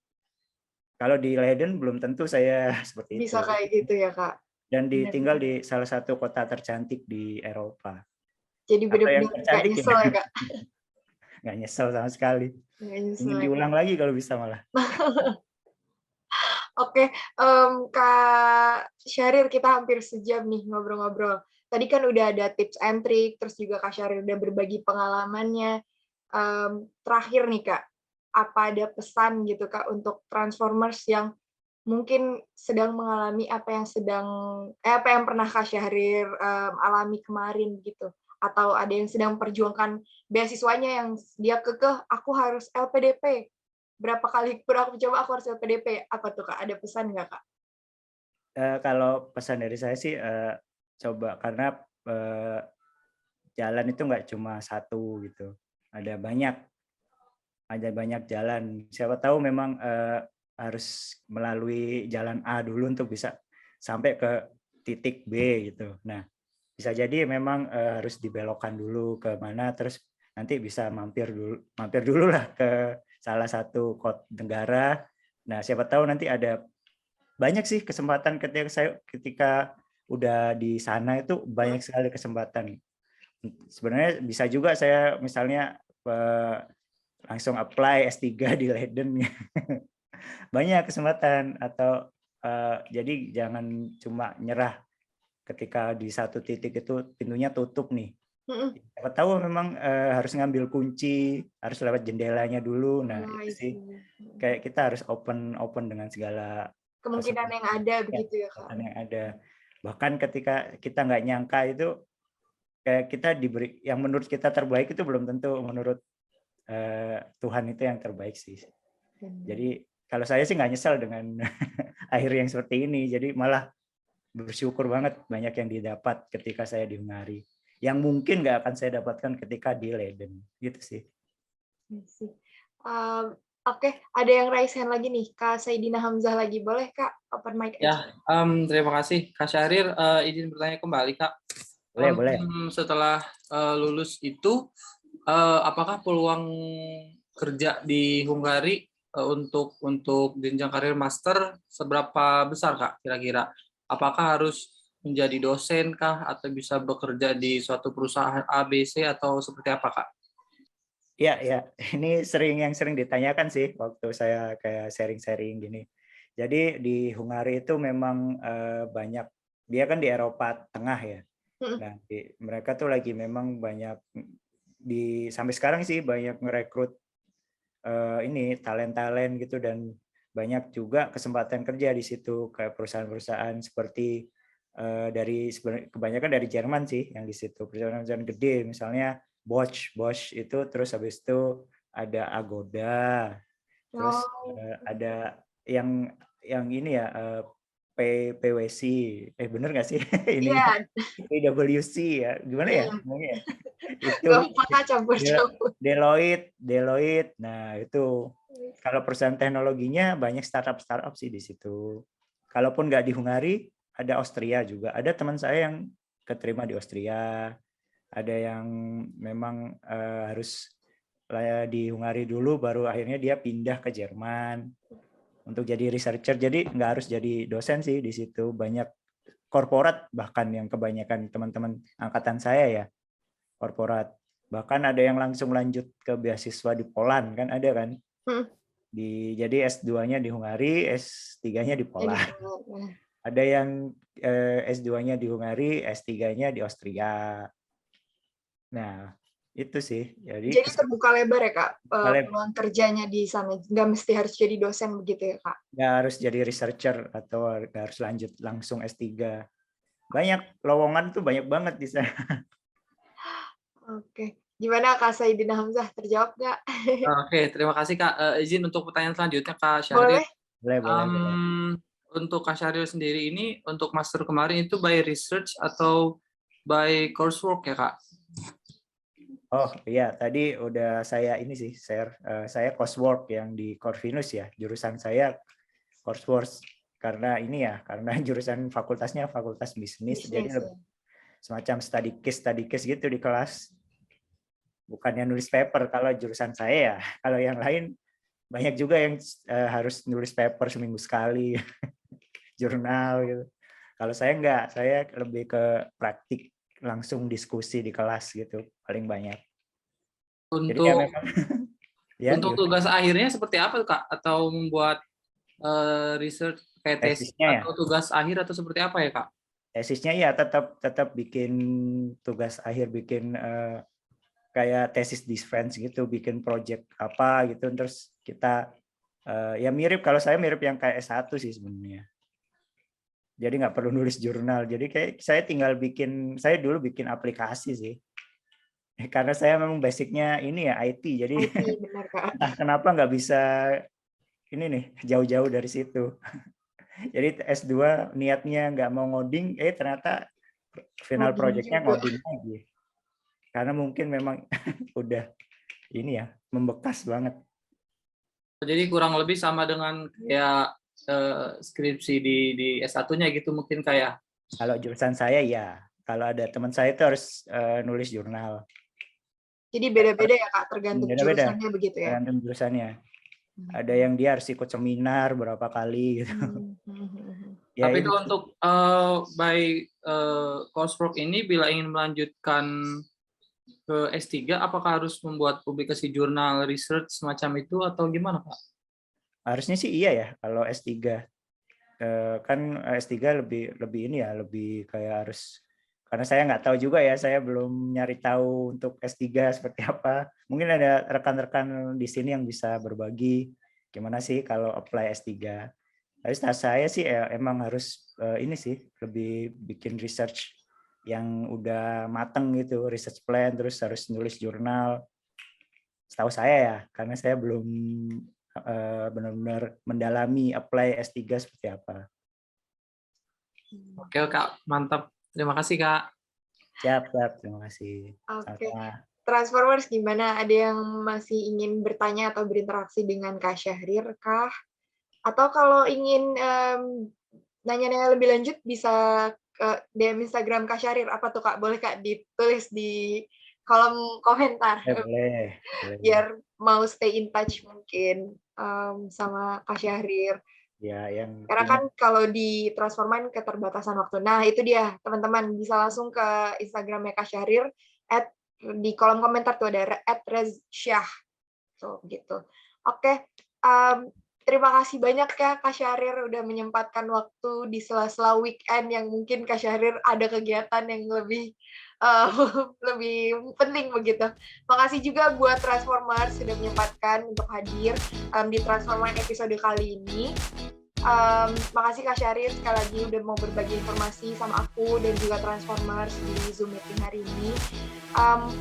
Kalau di Leiden belum tentu saya seperti bisa itu. Kayak gitu ya Kak. Dan tinggal di salah satu kota tercantik di Eropa. Jadi benar-benar nggak nyesel ya Kak? Nggak nyesel sama sekali. Ingin diulang lagi kalau bisa malah. Oke, Kak Syahrir, kita hampir sejam nih ngobrol-ngobrol. Tadi kan udah ada tips and trick, terus juga Kak Syahrir udah berbagi pengalamannya. Terakhir nih Kak, apa ada pesan gitu Kak untuk Transformers yang mungkin sedang mengalami apa yang pernah Kak Syahrir alami kemarin gitu, atau ada yang sedang memperjuangkan beasiswanya yang dia kekeh, aku harus LPDP. Berapa kali aku coba aku harus LPDP, apa tuh Kak? Ada pesan nggak Kak? Kalau pesan dari saya sih coba, karena jalan itu nggak cuma satu gitu, ada banyak jalan. Siapa tahu memang harus melalui jalan A dulu untuk bisa sampai ke titik B gitu. Nah, bisa jadi memang harus dibelokkan dulu ke mana, terus nanti bisa mampir dulu lah ke salah satu negara. Nah, siapa tahu nanti ada banyak sih kesempatan ketika udah di sana, itu banyak sekali kesempatan. Sebenarnya bisa juga saya misalnya langsung apply S3 di Leiden. Banyak kesempatan. Atau jadi jangan cuma nyerah ketika di satu titik itu pintunya tutup nih. Siapa tahu memang harus ngambil kunci, harus lewat jendelanya dulu. Nah, itu sih kayak kita harus open dengan segala kemungkinan yang ada begitu ya Kak. Yang ada. Bahkan ketika kita nggak nyangka itu, kayak kita diberi yang menurut kita terbaik itu belum tentu menurut Tuhan itu yang terbaik sih. Jadi kalau saya sih nggak nyesal dengan akhir yang seperti ini. Jadi malah bersyukur banget banyak yang didapat ketika saya di Hungari, yang mungkin nggak akan saya dapatkan ketika di Leiden, gitu sih. Oke, ada yang raise hand lagi nih, Kak Saidina Hamzah lagi, boleh Kak open mic aja? Ya, terima kasih Kak Syahrir, izin bertanya kembali Kak. Boleh. Setelah lulus itu, apakah peluang kerja di Hungari untuk jenjang karir master seberapa besar Kak kira-kira? Apakah harus menjadi dosen kah, atau bisa bekerja di suatu perusahaan ABC, atau seperti apa Kak? Ya, ini yang sering ditanyakan sih waktu saya kayak sharing-sharing gini. Jadi di Hungari itu memang banyak, dia kan di Eropa Tengah ya. Nah, mereka tuh lagi memang banyak sampai sekarang sih banyak merekrut ini talent gitu, dan banyak juga kesempatan kerja di situ kayak perusahaan-perusahaan seperti kebanyakan dari Jerman sih yang di situ, perusahaan-perusahaan gede misalnya Bosch itu, terus habis itu ada Agoda, terus ada yang ini ya PwC, bener nggak sih ini PwC ya, gimana ya ngomongnya? Itu Deloitte. Nah, itu kalau perusahaan teknologinya banyak startup sih di situ. Kalaupun nggak di Hungari, ada Austria juga. Ada teman saya yang keterima di Austria. Ada yang memang harus di Hungari dulu, baru akhirnya dia pindah ke Jerman untuk jadi researcher. Jadi nggak harus jadi dosen sih di situ. Banyak korporat, bahkan yang kebanyakan teman-teman angkatan saya ya, korporat. Bahkan ada yang langsung lanjut ke beasiswa di Poland, kan ada kan? Jadi S2-nya di Hungari, S3-nya di Poland. Ada yang S2-nya di Hungari, S3-nya di Austria. Nah, itu sih. Jadi terbuka lebar ya Kak, peluang kerjanya di sana. Nggak mesti harus jadi dosen begitu ya Kak? Nggak harus jadi researcher atau harus lanjut langsung S3. Banyak lowongan tuh banyak banget di sana. Oke. Gimana Kak Saidina Hamzah, terjawab nggak? Oke, terima kasih Kak. Izin untuk pertanyaan selanjutnya Kak Syahril. Boleh. Untuk Kak Syahril sendiri ini, untuk master kemarin itu by research atau by coursework ya Kak? Oh iya, tadi udah saya ini sih share. Saya coursework yang di Corvinus ya. Jurusan saya coursework karena ini ya, karena jurusan fakultasnya fakultas bisnis. Jadi semacam study case gitu di kelas. Bukannya nulis paper kalau jurusan saya ya. Kalau yang lain banyak juga yang harus nulis paper seminggu sekali, jurnal gitu. Kalau saya enggak, saya lebih ke praktik, langsung diskusi di kelas gitu, paling banyak. Untuk tugas akhirnya seperti apa Kak? Atau membuat research kayak tesis atau tugas akhir atau seperti apa ya Kak? Tesisnya ya tetap bikin tugas akhir, bikin kayak tesis defense gitu, bikin project apa gitu, terus kita ya mirip, kalau saya mirip yang kayak S1 sih sebenarnya. Jadi nggak perlu nulis jurnal, jadi kayak saya tinggal saya dulu bikin aplikasi sih. Karena saya memang basicnya ini ya IT, jadi entah kenapa nggak bisa ini nih jauh-jauh dari situ. Jadi S2 niatnya nggak mau ngoding, ternyata final projectnya ngoding lagi. Karena mungkin memang udah ini ya, membekas banget. Jadi kurang lebih sama dengan kayak skripsi di S1-nya gitu mungkin kayak. Kalau jurusan saya ya, kalau ada teman saya itu harus nulis jurnal. Jadi beda-beda ya Kak, tergantung jurusannya begitu ya? Tergantung jurusannya. Ada yang dia harus ikut seminar berapa kali gitu. Ya, tapi kalau untuk by coursework ini bila ingin melanjutkan ke S3, apakah harus membuat publikasi jurnal research semacam itu atau gimana Pak? Harusnya sih iya ya, kalau S3. Kan S3 lebih ini ya, lebih kayak harus, karena saya nggak tahu juga ya, saya belum nyari tahu untuk S3 seperti apa. Mungkin ada rekan-rekan di sini yang bisa berbagi gimana sih kalau apply S3. Tapi setahu saya sih emang harus ini sih, lebih bikin research yang udah mateng gitu, research plan, terus harus nulis jurnal. Setahu saya ya, karena saya belum benar-benar mendalami apply S3 seperti apa. Oke Kak, mantap. Terima kasih Kak. Siap, terima kasih. Oke. Transformers gimana? Ada yang masih ingin bertanya atau berinteraksi dengan Kak Syahrir kah? Atau kalau ingin nanya-nanya lebih lanjut bisa ke DM Instagram Kak Syahrir. Apa tuh Kak? Boleh Kak ditulis di kolom komentar. Boleh. Biar mau stay in touch mungkin sama Kak Syahrir. Ya, karena kan kalau di Transformine keterbatasan waktu. Nah, itu dia, teman-teman bisa langsung ke Instagramnya Kak Syahrir, di kolom komentar tuh ada @rezsyah. Tuh, gitu. Oke, terima kasih banyak ya Kak Syahrir udah menyempatkan waktu di sela-sela weekend yang mungkin Kak Syahrir ada kegiatan yang lebih penting begitu. Makasih juga buat Transformers sudah menyempatkan untuk hadir di Transformers episode kali ini. Makasih Kak Syahrir sekali lagi udah mau berbagi informasi sama aku dan juga Transformers di Zoom meeting hari ini.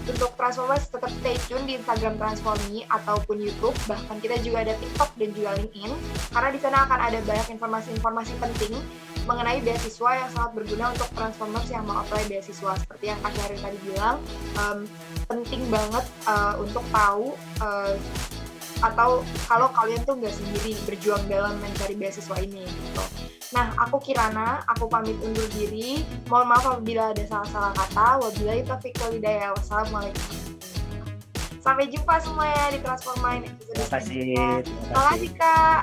Untuk Transformers tetap stay tune di Instagram Transformi ataupun YouTube, bahkan kita juga ada TikTok dan juga LinkedIn, karena di sana akan ada banyak informasi-informasi penting mengenai beasiswa yang sangat berguna untuk Transformers yang mau apply beasiswa. Seperti yang Kak Syahrir tadi bilang, penting banget untuk tahu atau kalau kalian tuh nggak sendiri berjuang dalam mencari beasiswa ini gitu. Nah, aku Kirana, aku pamit undur diri. Mohon maaf apabila ada salah-salah kata. Wabillahi taufiq wal hidayah. Wassalamualaikum. Sampai jumpa semuanya di Transformine episode selanjutnya. Terima kasih Kak.